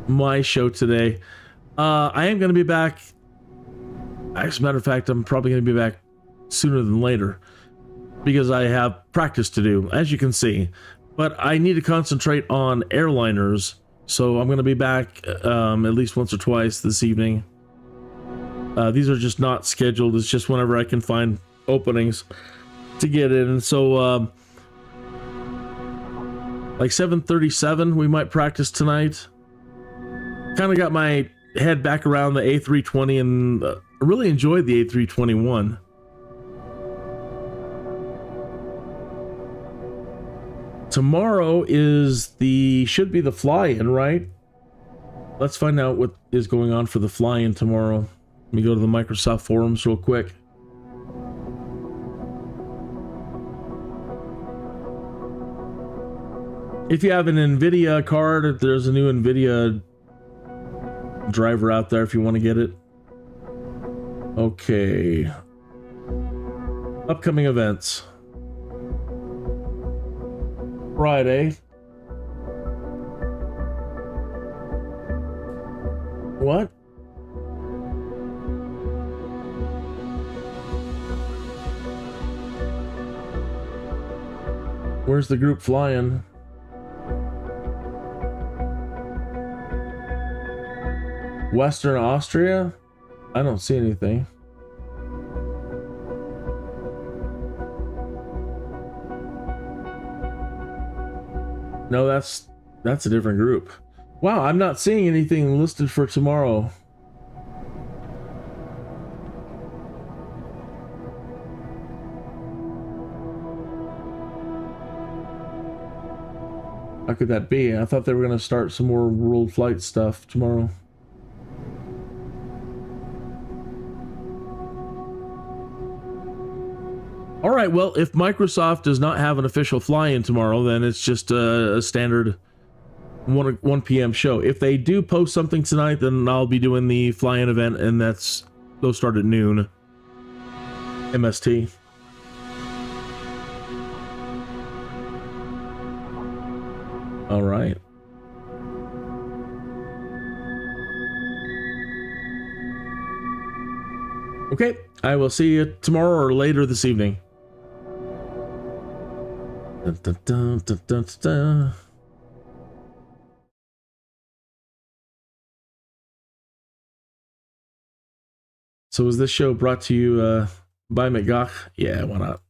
my show today. I am going to be back. As a matter of fact, I'm probably going to be back sooner than later because I have practice to do, as you can see. But I need to concentrate on airliners, so I'm going to be back at least once or twice this evening. These are just not scheduled. It's just whenever I can find openings to get in. And so, like 737, we might practice tonight. Kind of got my head back around the A320, and I really enjoyed the A321. Tomorrow should be the fly-in, right? Let's find out what is going on for the fly-in tomorrow. Let me go to the Microsoft forums real quick. If you have an NVIDIA card, there's a new NVIDIA driver out there if you want to get it. Okay. Upcoming events. Friday. What? Where's the group flying? Western Austria? I don't see anything. No, that's a different group. Wow, I'm not seeing anything listed for tomorrow. How could that be? I thought they were going to start some more world flight stuff tomorrow. All right, well, if Microsoft does not have an official fly-in tomorrow, then it's just a standard 1 p.m. show. If they do post something tonight, then I'll be doing the fly-in event, and they'll start at noon. MST. All right. Okay, I will see you tomorrow or later this evening. Dun, dun, dun, dun, dun, dun. So was this show brought to you by McGough? Yeah, why not?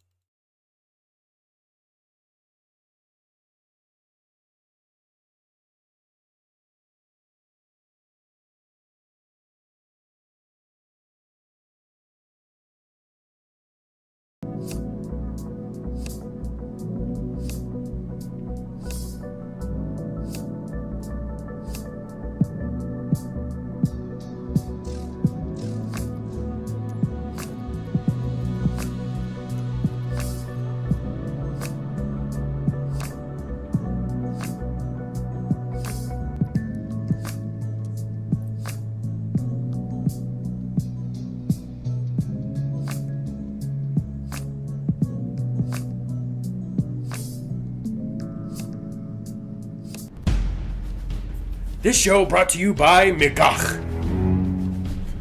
This show brought to you by McGough.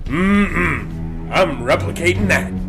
I'm replicating that.